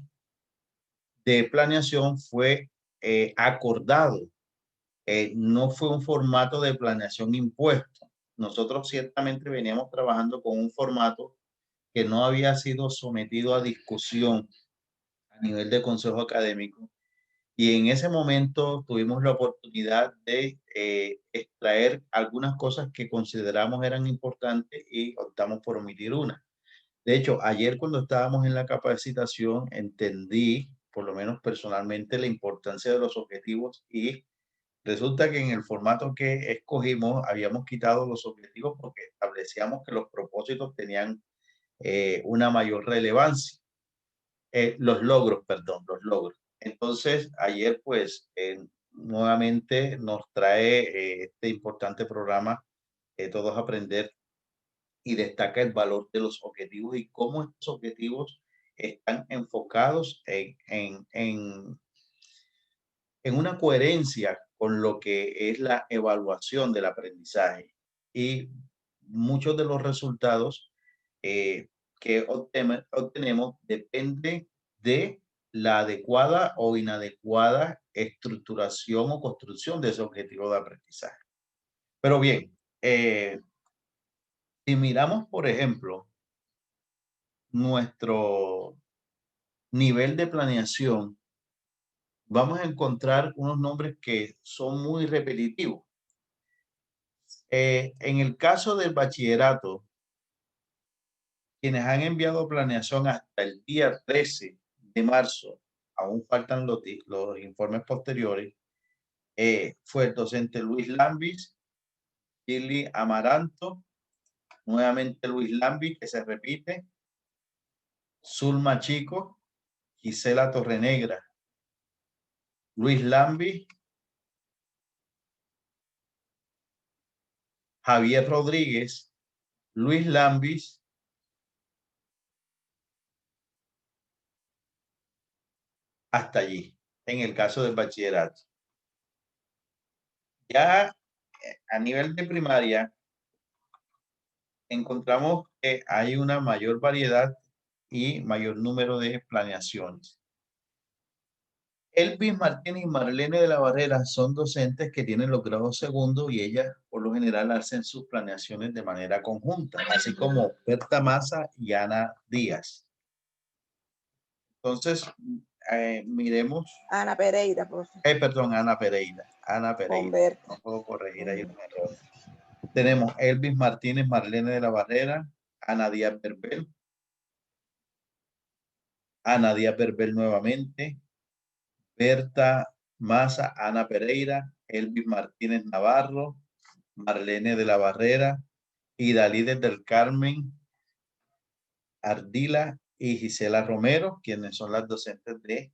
de planeación fue acordado. No fue un formato de planeación impuesto. Nosotros ciertamente veníamos trabajando con un formato que no había sido sometido a discusión a nivel de consejo académico. Y en ese momento tuvimos la oportunidad de extraer algunas cosas que consideramos eran importantes y optamos por omitir una. De hecho, ayer cuando estábamos en la capacitación entendí, por lo menos personalmente, la importancia de los objetivos y resulta que en el formato que escogimos habíamos quitado los objetivos porque establecíamos que los propósitos tenían una mayor relevancia. Los logros, perdón, los logros. Entonces, ayer pues nuevamente nos trae este importante programa, Todos Aprender, y destaca el valor de los objetivos y cómo estos objetivos están enfocados en una coherencia con lo que es la evaluación del aprendizaje. Y muchos de los resultados que obtenemos depende de la adecuada o inadecuada estructuración o construcción de ese objetivo de aprendizaje. Pero bien, si miramos, por ejemplo, nuestro nivel de planeación, vamos a encontrar unos nombres que son muy repetitivos. En el caso del bachillerato, quienes han enviado planeación hasta el día 13 de marzo, aún faltan los informes posteriores, fue el docente Luis Lambis, Gili Amaranto, nuevamente Luis Lambis, que se repite, Zulma Chico, Gisela Torrenegra, Luis Lambis, Javier Rodríguez, Luis Lambis, hasta allí, en el caso del bachillerato. Ya a nivel de primaria, encontramos que hay una mayor variedad y mayor número de planeaciones. Elvis Martínez y Marlene de la Barrera son docentes que tienen los grados segundos y ellas por lo general hacen sus planeaciones de manera conjunta, así como Berta Maza y Ana Díaz. Entonces, miremos. Ana Pereira, por favor. Perdón, Ana Pereira. Ana Pereira. Humberto. No puedo corregir ahí un error. Tenemos Elvis Martínez, Marlene de la Barrera, Ana Díaz Berbel. Ana Díaz Berbel nuevamente. Berta Maza, Ana Pereira, Elvis Martínez Navarro, Marlene de la Barrera, Idalides del Carmen Ardila y Gisela Romero, quienes son las docentes de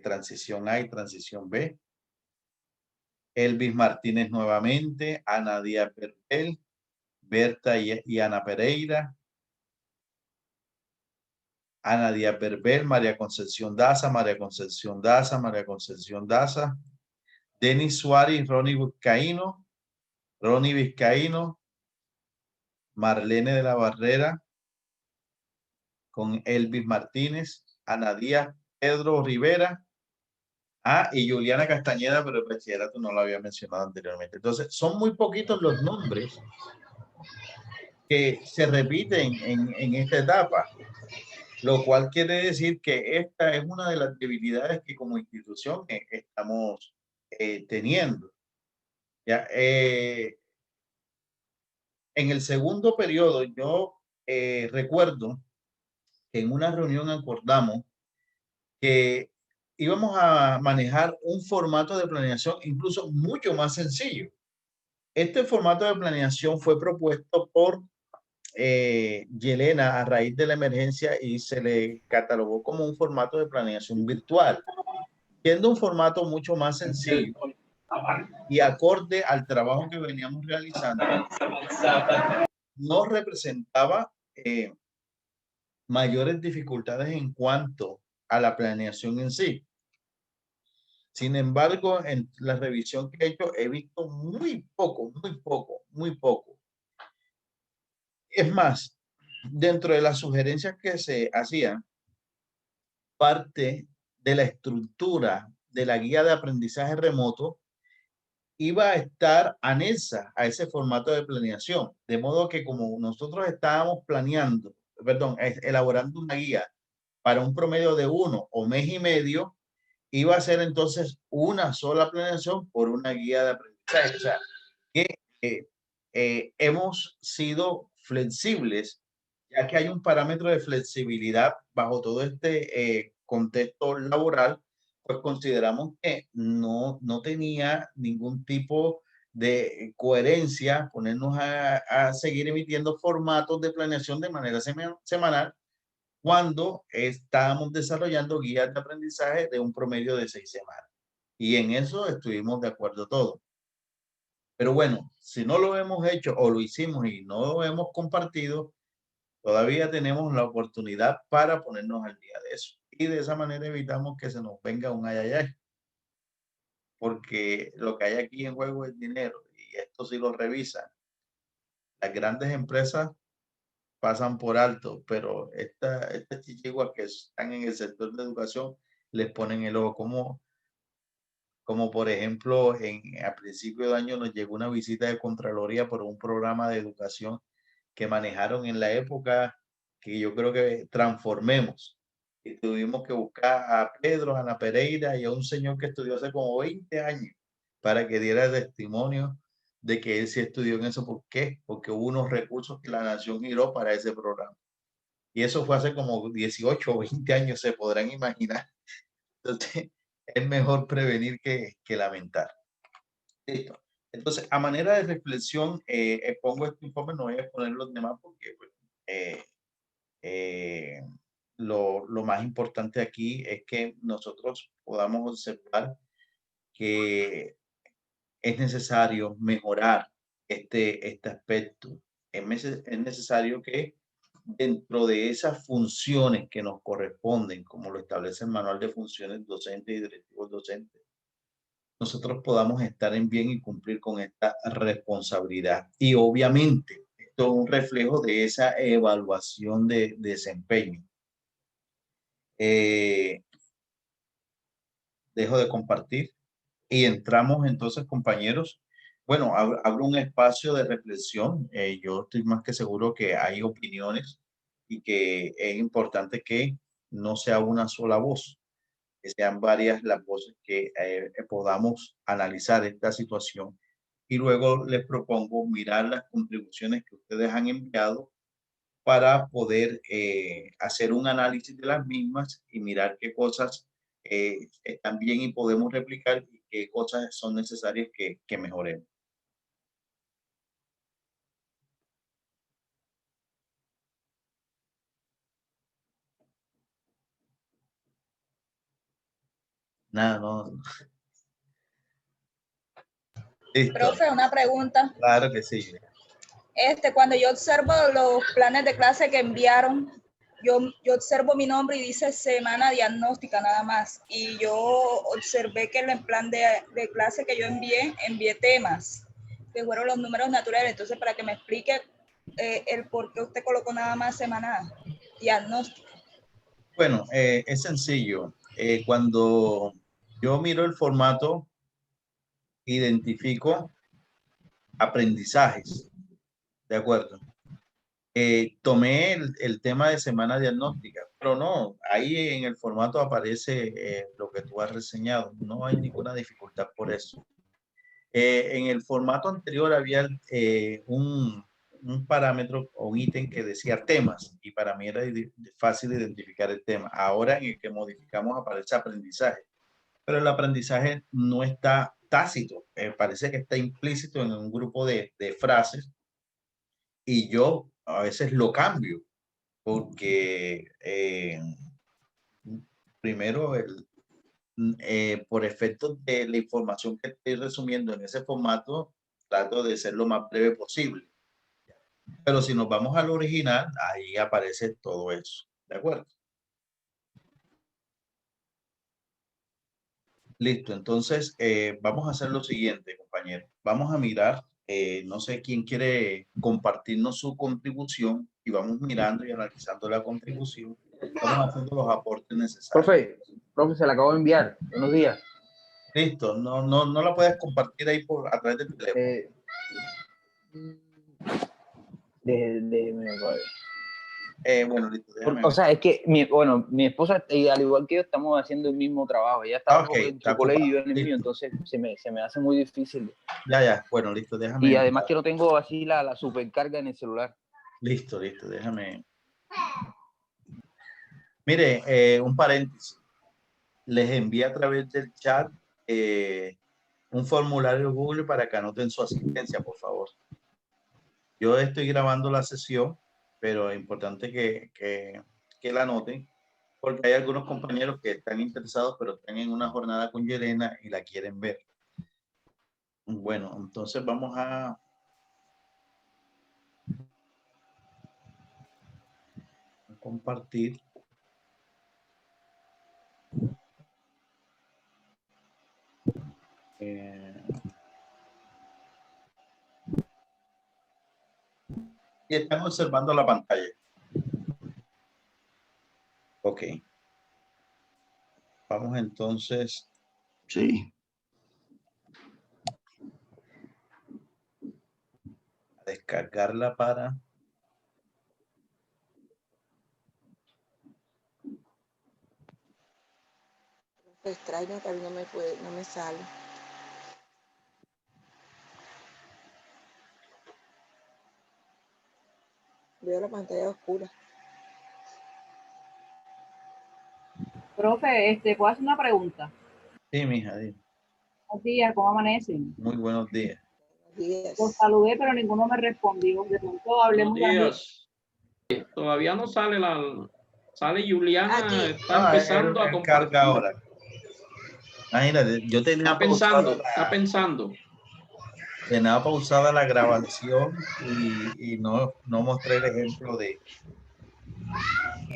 Transición A y Transición B. Elvis Martínez nuevamente, Ana Díaz Berbel, Berta y Ana Pereira, Ana Díaz Berbel, María Concepción Daza, María Concepción Daza, María Concepción Daza, Denis Suárez y Ronnie Vizcaíno, Marlene de la Barrera, con Elvis Martínez, Ana Díaz, Pedro Rivera, y Juliana Castañeda, pero el bachillerato no lo había mencionado anteriormente. Entonces, son muy poquitos los nombres que se repiten en esta etapa, lo cual quiere decir que esta es una de las debilidades que como institución estamos teniendo. Ya, en el segundo periodo, yo recuerdo que en una reunión acordamos que íbamos a manejar un formato de planeación incluso mucho más sencillo. Este formato de planeación fue propuesto por Yelena a raíz de la emergencia y se le catalogó como un formato de planeación virtual, siendo un formato mucho más sencillo y acorde al trabajo que veníamos realizando, no representaba mayores dificultades en cuanto a la planeación en sí. Sin embargo, en la revisión que he hecho, he visto muy poco. Es más, dentro de las sugerencias que se hacían, parte de la estructura de la guía de aprendizaje remoto iba a estar anexa a ese formato de planeación. De modo que como nosotros estábamos elaborando una guía para un promedio de 1 o mes y medio, iba a ser entonces una sola planeación por una guía de aprendizaje. O sea, que hemos sido flexibles, ya que hay un parámetro de flexibilidad bajo todo este contexto laboral, pues consideramos que no tenía ningún tipo de coherencia ponernos a seguir emitiendo formatos de planeación de manera semanal cuando estábamos desarrollando guías de aprendizaje de un promedio de 6 semanas. Y en eso estuvimos de acuerdo todos. Pero bueno, si no lo hemos hecho o lo hicimos y no lo hemos compartido, todavía tenemos la oportunidad para ponernos al día de eso. Y de esa manera evitamos que se nos venga un ayayay. Porque lo que hay aquí en juego es dinero y esto sí lo revisan. Las grandes empresas pasan por alto, pero estas chichiguas que están en el sector de educación les ponen el ojo. Como por ejemplo, a principio de año nos llegó una visita de Contraloría por un programa de educación que manejaron en la época que yo creo que transformemos. Y tuvimos que buscar a Pedro, a Ana Pereira y a un señor que estudió hace como 20 años para que diera testimonio de que él sí estudió en eso. ¿Por qué? Porque hubo unos recursos que la nación giró para ese programa. Y eso fue hace como 18 o 20 años, se podrán imaginar. Entonces, es mejor prevenir que lamentar. Listo. Entonces, a manera de reflexión, pongo este informe, no voy a exponer los demás porque pues, lo más importante aquí es que nosotros podamos observar que es necesario mejorar este aspecto. Es necesario que dentro de esas funciones que nos corresponden, como lo establece el manual de funciones docentes y directivos docentes, nosotros podamos estar en bien y cumplir con esta responsabilidad. Y obviamente, esto es un reflejo de esa evaluación de desempeño. Dejo de compartir y entramos entonces, compañeros. Bueno, abro un espacio de reflexión. Yo estoy más que seguro que hay opiniones y que es importante que no sea una sola voz, que sean varias las voces que podamos analizar esta situación. Y luego les propongo mirar las contribuciones que ustedes han enviado para poder hacer un análisis de las mismas y mirar qué cosas están bien y podemos replicar y qué cosas son necesarias que mejoremos. Nada, no. Listo. Profe, una pregunta. Claro que sí. Cuando yo observo los planes de clase que enviaron, yo observo mi nombre y dice semana diagnóstica nada más. Y yo observé que en el plan de clase que yo envié temas, que fueron los números naturales. Entonces, para que me explique el por qué usted colocó nada más semana diagnóstica. Bueno, es sencillo. Cuando yo miro el formato, identifico aprendizajes. ¿De acuerdo? Tomé el tema de semana diagnóstica, pero no, ahí en el formato aparece lo que tú has reseñado. No hay ninguna dificultad por eso. En el formato anterior había un parámetro o un ítem que decía temas y para mí era fácil identificar el tema. Ahora en el que modificamos aparece aprendizaje, pero el aprendizaje no está tácito, parece que está implícito en un grupo de frases y yo a veces lo cambio porque primero por efectos de la información que estoy resumiendo en ese formato, trato de ser lo más breve posible. Pero si nos vamos al original, ahí aparece todo eso. ¿De acuerdo? Listo, entonces vamos a hacer lo siguiente, compañero. Vamos a mirar, no sé quién quiere compartirnos su contribución y vamos mirando y analizando la contribución. Vamos haciendo los aportes necesarios. Profe, se la acabo de enviar. Buenos días. Listo, no la puedes compartir ahí a través del teléfono. Bueno, listo. O sea, es que mi esposa, al igual que yo, estamos haciendo el mismo trabajo. Ella está en su colegio y yo en el mío, entonces se me hace muy difícil. Ya, bueno, listo, déjame. Y además que no tengo así la supercarga en el celular. Listo, déjame. Mire, un paréntesis. Les envié a través del chat un formulario Google para que anoten su asistencia, por favor. Yo estoy grabando la sesión, pero es importante que la anoten, porque hay algunos compañeros que están interesados, pero están en una jornada con Yelena y la quieren ver. Bueno, entonces vamos a compartir. Y están observando la pantalla. Ok. Vamos entonces. Sí. A descargarla para. Extraño que a mí no me sale. Veo la pantalla oscura. Profe, ¿puedo hacer una pregunta? Sí, mija, dime. Buenos días, ¿cómo amanecen? Muy buenos días. Los saludé, pero ninguno me respondió. De pronto hablemos de... Todavía no sale sale Juliana, aquí. está empezando a compartir. Carga ahora. Imagínate, yo tenía está pensando. Tenía pausada la grabación y no mostré el ejemplo de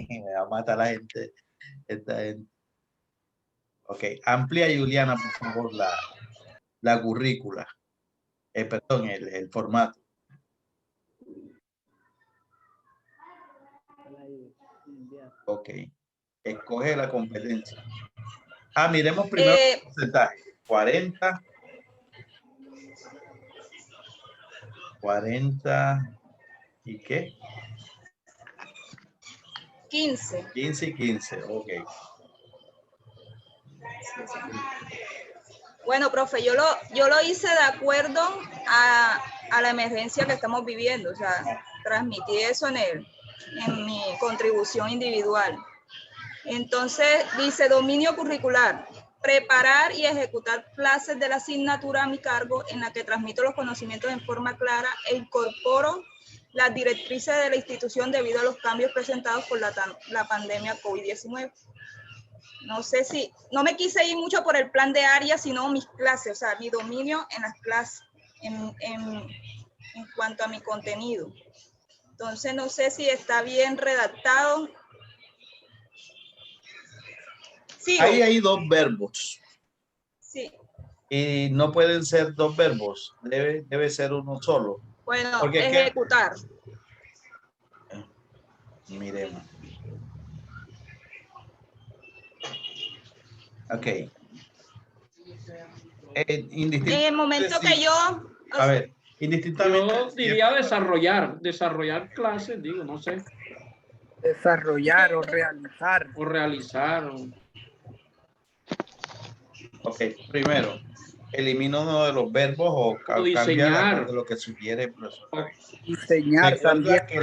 me va a matar la gente. Esta gente. Ok, amplia Juliana, por favor, la currícula. Perdón, el formato. Ok. Escoge la competencia. Miremos primero el porcentaje. 40 ¿y qué? 15. 15 y 15, ok. Bueno, profe, yo lo hice de acuerdo a la emergencia que estamos viviendo, o sea, transmití eso en mi contribución individual. Entonces, dice dominio curricular, preparar y ejecutar clases de la asignatura a mi cargo en la que transmito los conocimientos en forma clara e incorporo las directrices de la institución debido a los cambios presentados por la pandemia COVID-19. No sé si, no me quise ir mucho por el plan de área, sino mis clases, o sea, mi dominio en las clases, en cuanto a mi contenido. Entonces, no sé si está bien redactado. ¿Sigo? Ahí hay dos verbos. Sí. Y no pueden ser dos verbos, debe ser uno solo. Bueno, ejecutar. Miremos. Ok. En el momento que yo... A ver, indistintamente... Yo diría desarrollar clases, digo, no sé. Desarrollar o realizar. O realizar. Ok, primero, elimino uno de los verbos o cambia de lo que sugiere el profesor. Diseñar también. Que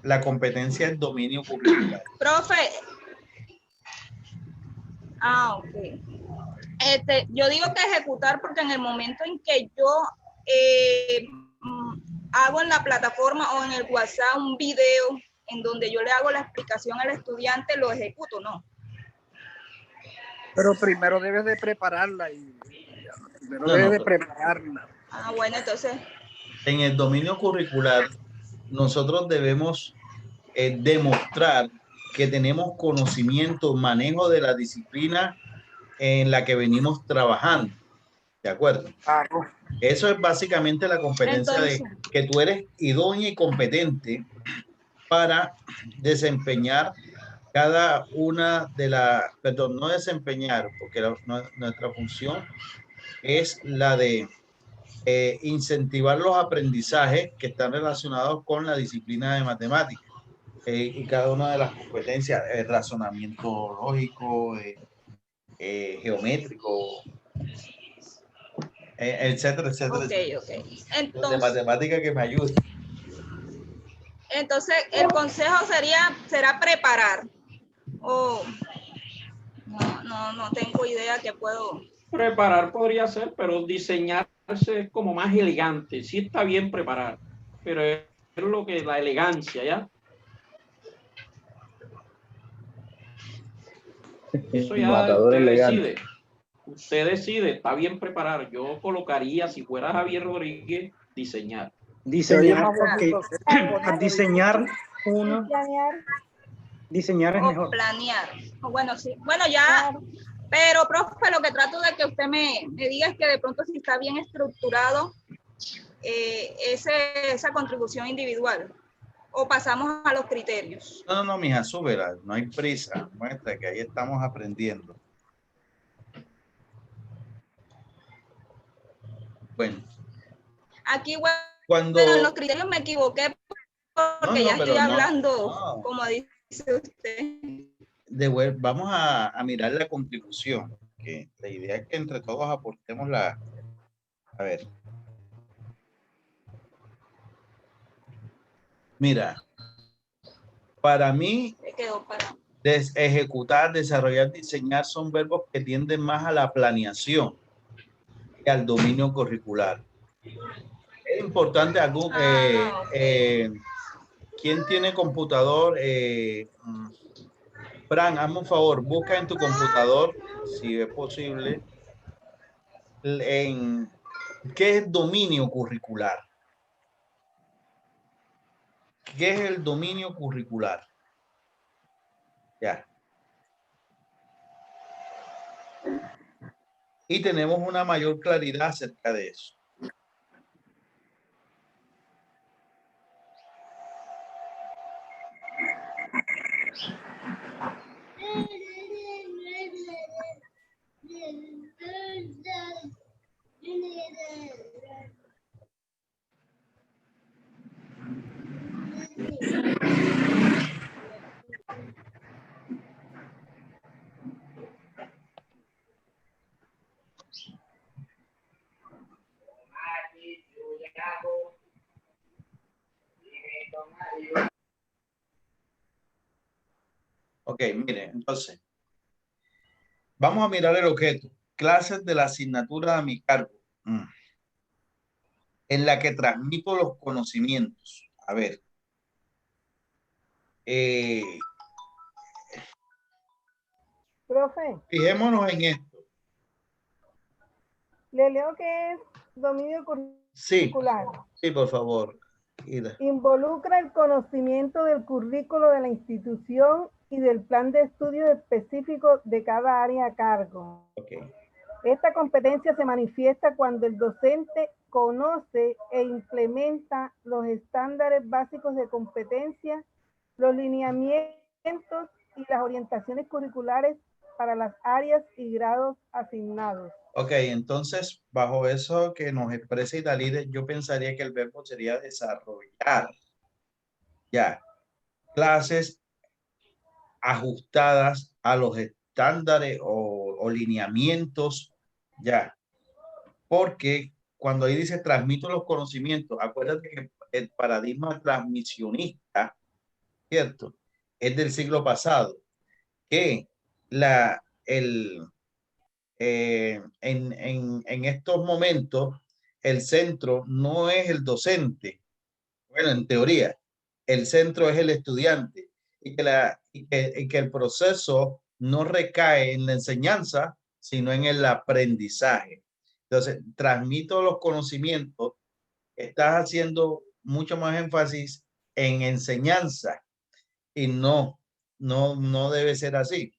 la competencia es dominio curricular. Profe. Ok. Yo digo que ejecutar porque en el momento en que yo hago en la plataforma o en el WhatsApp un video en donde yo le hago la explicación al estudiante, lo ejecuto, ¿no? Pero primero debes de prepararla prepararla. Bueno, entonces. En el dominio curricular, nosotros debemos demostrar que tenemos conocimiento, manejo de la disciplina en la que venimos trabajando. ¿De acuerdo? Eso es básicamente la competencia. Entonces, de que tú eres idónea y competente para desempeñar cada una de las, perdón, no desempeñar, porque nuestra función es la de incentivar los aprendizajes que están relacionados con la disciplina de matemáticas y cada una de las competencias, razonamiento lógico, geométrico, etcétera, etcétera. Entonces, de matemática que me ayude. Entonces, el consejo será preparar. No tengo idea que puedo. Preparar podría ser, pero diseñarse es como más elegante. Sí está bien preparar, pero es lo que la elegancia, ¿ya? Eso ya usted decide. Usted decide, está bien preparar. Yo colocaría, si fuera Javier Rodríguez, diseñar. Diseñar, porque diseñar uno. Diseñar es mejor. Planear. Bueno, sí. Bueno, ya. Pero, profe, lo que trato de que usted me diga es que de pronto si está bien estructurado esa contribución individual. ¿O pasamos a los criterios? No, mija, súbela, no hay prisa. Muestra que ahí estamos aprendiendo. Bueno. Aquí, bueno, en los criterios me equivoqué porque ya estoy hablando, como dice usted. Vamos a mirar la contribución. Que la idea es que entre todos aportemos la... A ver. Mira. Para mí, ejecutar, desarrollar, diseñar son verbos que tienden más a la planeación que al dominio curricular. Es importante, ¿quién tiene computador? Fran, hazme un favor, busca en tu computador, si es posible, ¿qué es dominio curricular? ¿Qué es el dominio curricular? Ya. Y tenemos una mayor claridad acerca de eso. Ok, miren, entonces, vamos a mirar el objeto. Clases de la asignatura a mi cargo, en la que transmito los conocimientos. A ver. Profe. Fijémonos en esto. Le leo que es dominio curricular. Sí, por favor. Involucra el conocimiento del currículo de la institución y del plan de estudio específico de cada área a cargo. Okay. Esta competencia se manifiesta cuando el docente conoce e implementa los estándares básicos de competencia, los lineamientos y las orientaciones curriculares para las áreas y grados asignados. Ok, entonces, bajo eso que nos expresa Idalide, yo pensaría que el verbo sería desarrollar. Ya, clases ajustadas a los estándares o lineamientos, ya. Porque cuando ahí dice transmito los conocimientos, acuérdate que el paradigma transmisionista, ¿cierto? Es del siglo pasado, que en estos momentos el centro no es el docente. Bueno, en teoría, el centro es el estudiante y que el proceso no recae en la enseñanza, sino en el aprendizaje. Entonces, transmito los conocimientos, estás haciendo mucho más énfasis en enseñanza y no no debe ser así.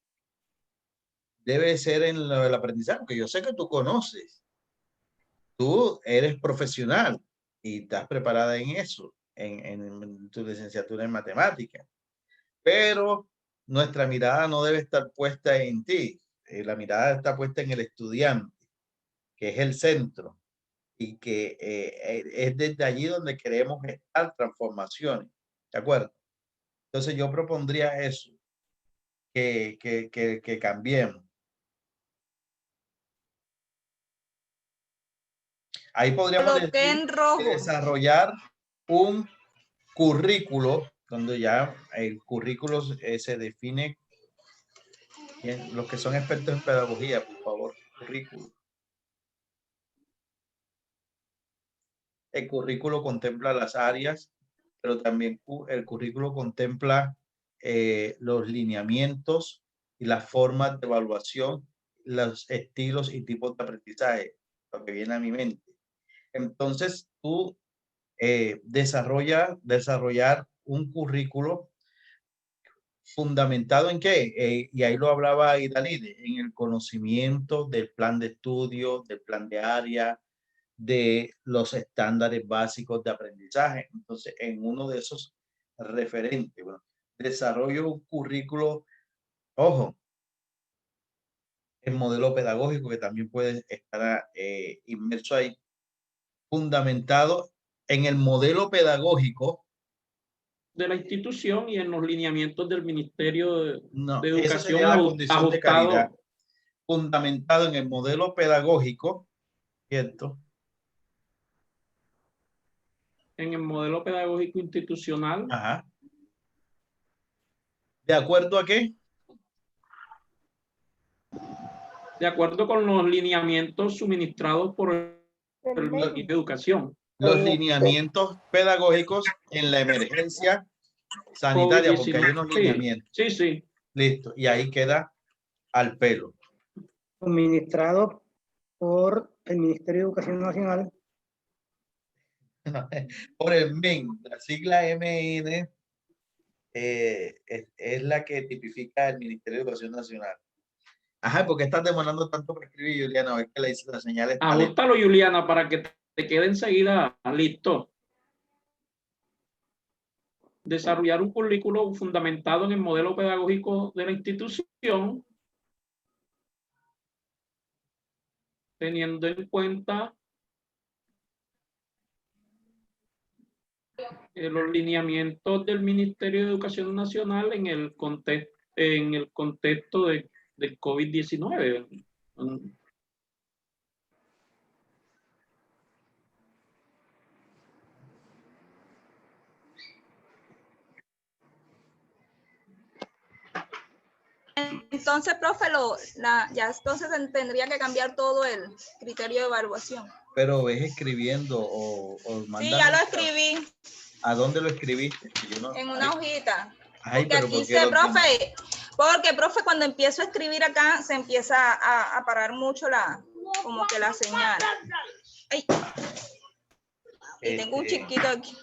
Debe ser en lo del aprendizaje, porque yo sé que tú conoces. Tú eres profesional y estás preparada en eso, en tu licenciatura en matemáticas. Pero nuestra mirada no debe estar puesta en ti. La mirada está puesta en el estudiante, que es el centro, y que es desde allí donde queremos gestar transformaciones. ¿De acuerdo? Entonces yo propondría eso, que cambiemos. Ahí podríamos desarrollar un currículo, donde ya el currículo se define. Bien, los que son expertos en pedagogía, por favor, currículo. El currículo contempla las áreas, pero también el currículo contempla los lineamientos y las formas de evaluación, los estilos y tipos de aprendizaje, lo que viene a mi mente. Entonces, tú desarrollar un currículo fundamentado en qué, y ahí lo hablaba Idalide, en el conocimiento del plan de estudio, del plan de área, de los estándares básicos de aprendizaje. Entonces, en uno de esos referentes, bueno, desarrollo un currículo, ojo, el modelo pedagógico que también puede estar inmerso ahí, fundamentado en el modelo pedagógico de la institución y en los lineamientos del Ministerio de Educación, esa sería la condición de calidad, fundamentado en el modelo pedagógico, ¿cierto? En el modelo pedagógico institucional. Ajá. ¿De acuerdo a qué? De acuerdo con los lineamientos suministrados por el Ministerio de Educación. Los lineamientos pedagógicos en la emergencia sanitaria, porque hay unos lineamientos. Sí, sí. Listo. Y ahí queda al pelo. Suministrado por el Ministerio de Educación Nacional. Por el MIN. La sigla MN es la que tipifica el Ministerio de Educación Nacional. Ajá, ¿por qué estás demorando tanto para escribir, Juliana? A ver qué le dice la señal. Ajustalo, Juliana, para que te quede enseguida listo. Desarrollar un currículo fundamentado en el modelo pedagógico de la institución, teniendo en cuenta los lineamientos del Ministerio de Educación Nacional en el contexto del COVID-19. Entonces, profe, ya entonces tendría que cambiar todo el criterio de evaluación. Pero ves escribiendo o sí, ya lo escribí. ¿A dónde lo escribiste? En una hojita. Ay, porque aquí dice, profe, profe, cuando empiezo a escribir acá, se empieza a parar mucho como que la señal. Ay. Y tengo un chiquito aquí.